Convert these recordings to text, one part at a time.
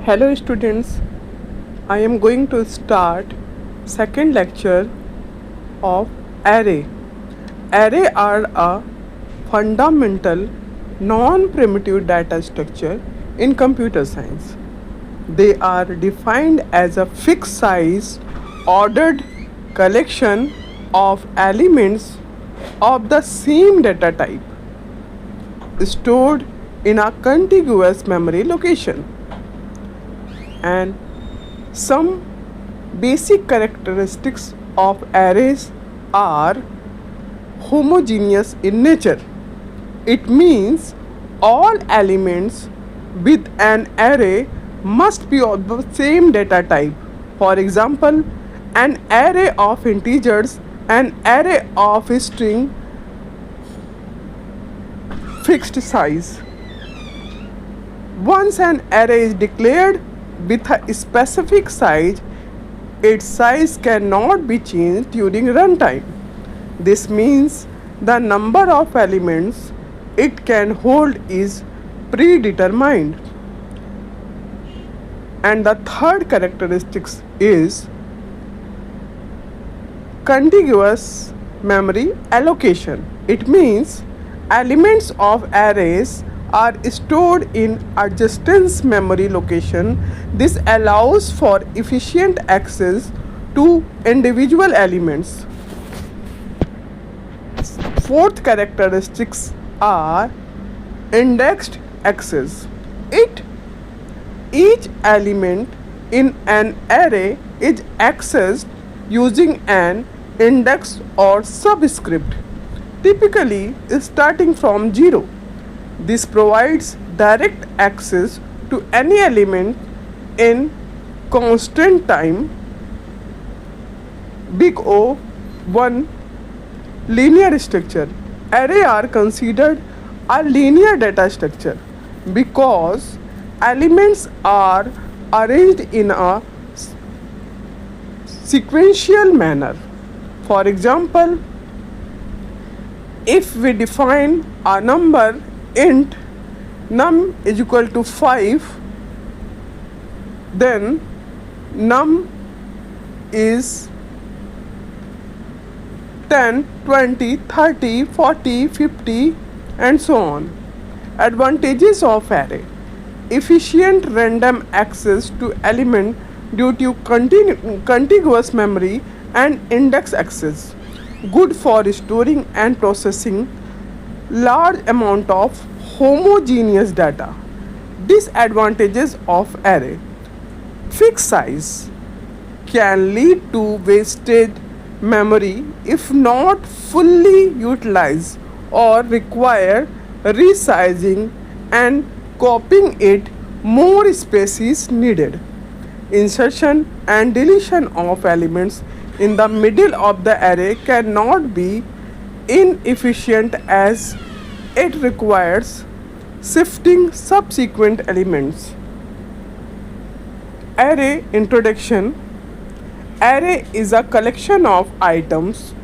Hello students, I am going to start second lecture of array. Array are a fundamental non-primitive data structure in computer science. They are defined as a fixed size ordered collection of elements of the same data type stored in a contiguous memory location. And some basic characteristics of arrays are homogeneous in nature. It means all elements with an array must be of the same data type. For example, an array of integers, an array of string fixed size. Once an array is declared with a specific size, its size cannot be changed during runtime. This means the number of elements it can hold is predetermined. And the third characteristic is contiguous memory allocation. It means elements of arrays are stored in adjacent memory location. This allows for efficient access to individual elements. Fourth characteristics are indexed access. Each element in an array is accessed using an index or subscript, typically starting from 0. This provides direct access to any element in constant time. Big O 1 linear structure. Array are considered a linear data structure because elements are arranged in a sequential manner. For example, if we define a number int num is equal to 5, then num is 10, 20, 30, 40, 50 and so on. Advantages of array: efficient random access to element due to contiguous memory and index access, good for storing and processing large amount of homogeneous data. Disadvantages of array: fixed size can lead to wasted memory if not fully utilized or require resizing and copying it. More space is needed. Insertion and deletion of elements in the middle of the array cannot be inefficient as it requires shifting subsequent elements. Array introduction. Array is a collection of items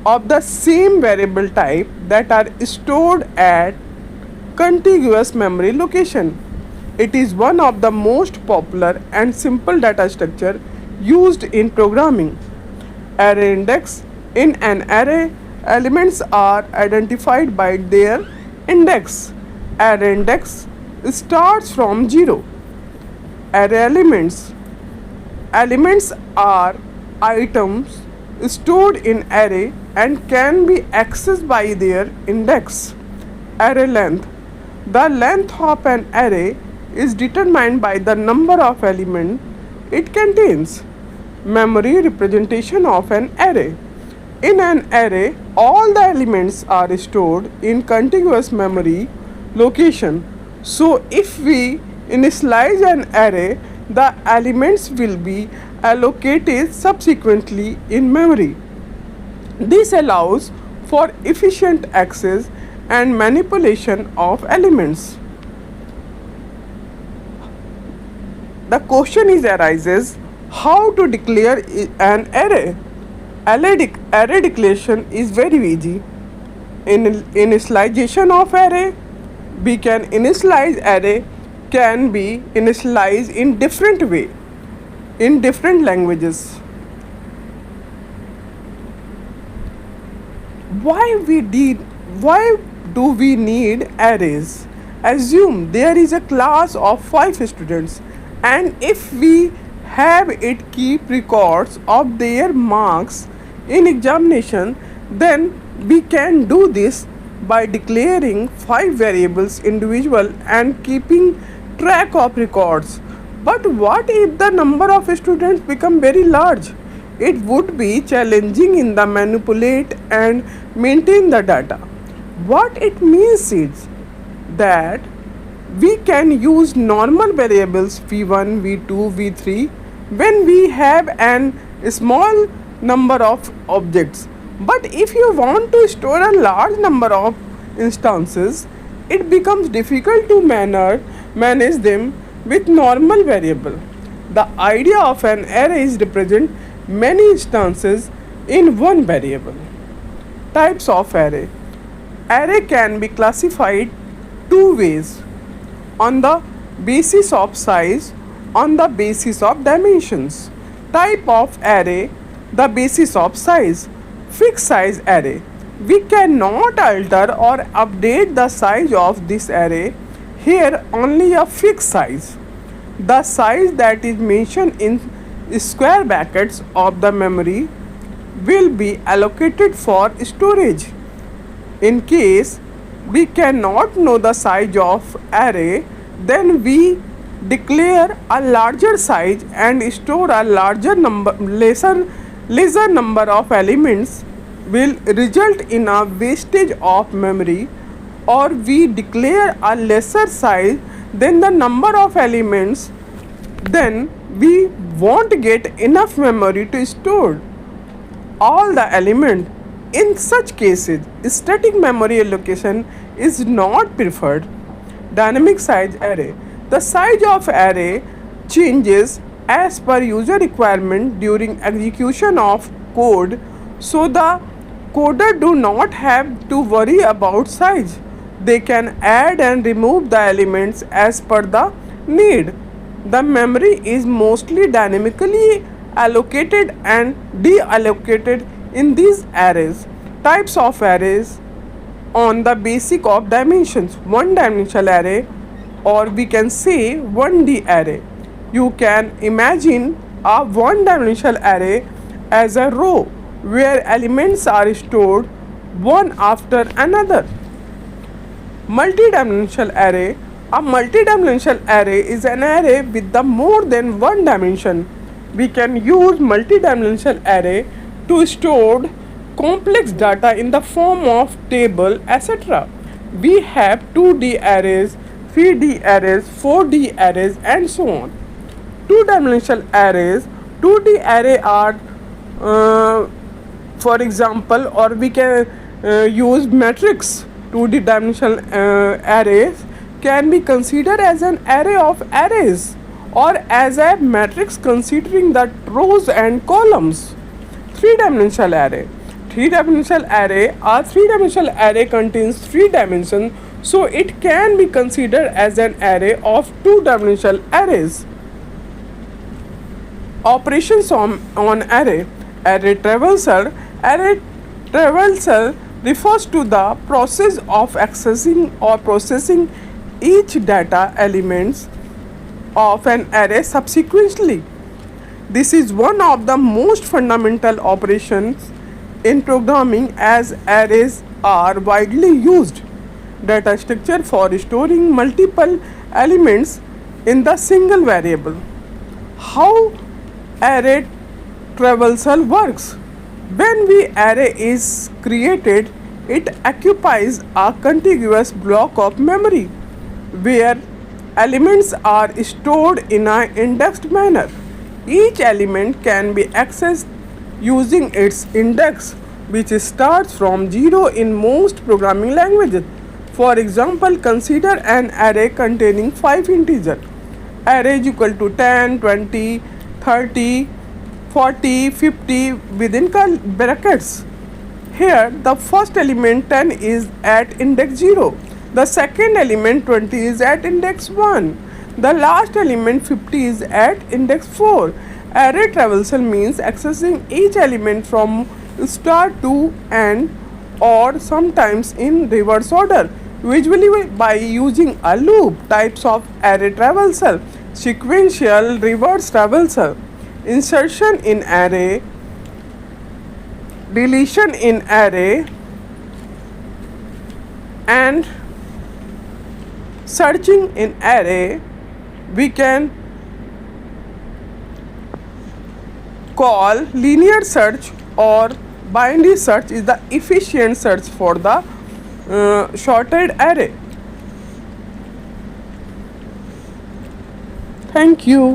of the same variable type that are stored at contiguous memory location. It is one of the most popular and simple data structure used in programming. Array index. In an array, elements are identified by their index. Array index starts from 0. Array elements. Elements are items stored in array and can be accessed by their index. Array length. The length of an array is determined by the number of elements it contains. Memory representation of an array. In an array, all the elements are stored in contiguous memory location. So if we initialize an array, the elements will be allocated subsequently in memory. This allows for efficient access and manipulation of elements. The question arises, how to declare an array? Array declaration is very easy. In initialization of array, we can initialize array can be initialized in different way in different languages. Why do we need arrays? Assume there is a class of 5 students, and if we have it keep records of their marks in examination, then we can do this by declaring 5 variables individual and keeping track of records. But what if the number of students become very large? It would be challenging in the manipulate and maintain the data. What it means is that we can use normal variables v1, v2, v3 when we have an small number of objects. But if you want to store a large number of instances, it becomes difficult to manage them with normal variable. The idea of an array is represent many instances in one variable. Types of array. Array can be classified two ways: on the basis of size, on the basis of dimensions. Type of array, the basis of size. Fixed size array. We cannot alter or update the size of this array. Here only a fixed size. The size that is mentioned in square brackets of the memory will be allocated for storage. In case we cannot know the size of array, then we declare a larger size and store a lesser number of elements will result in a wastage of memory, or we declare a lesser size than the number of elements, then we won't get enough memory to store all the elements. In such cases, static memory allocation is not preferred. Dynamic size array. The size of array changes as per user requirement during execution of code, so the coder do not have to worry about size. They can add and remove the elements as per the need. The memory is mostly dynamically allocated and deallocated in these arrays. Types of arrays on the basis of dimensions. One dimensional array, or we can say 1D array. You can imagine a one dimensional array as a row where elements are stored one after another. Multi-dimensional array. A multi-dimensional array is an array with the more than one dimension. We can use multi-dimensional array to store complex data in the form of table, etc. We have 2D arrays, 3D arrays, 4D arrays, and so on. Two-dimensional arrays. 2D array are, for example, or we can use matrix. 2D dimensional arrays can be considered as an array of arrays, or as a matrix considering the rows and columns. Three-dimensional array. Three-dimensional array. A three-dimensional array contains 3 dimensions, so it can be considered as an array of two-dimensional arrays. Operations on array. Array traversal. Array traversal refers to the process of accessing or processing each data elements of an array subsequently. This is one of the most fundamental operations in programming, as arrays are widely used data structure for storing multiple elements in the single variable. How array traversal works? When the array is created, it occupies a contiguous block of memory where elements are stored in an indexed manner. Each element can be accessed using its index, which starts from 0 in most programming languages. For example, consider an array containing 5 integers. Array is equal to 10, 20, 30, 40, 50 within brackets. Here, the first element 10 is at index 0. The second element 20 is at index 1. The last element 50 is at index 4. Array traversal means accessing each element from start to end or sometimes in reverse order, usually by using a loop. Types of array traversal: sequential, reverse traversal, insertion in array, deletion in array, and searching in array. We can call linear search or binary search is the efficient search for the sorted array. Thank you.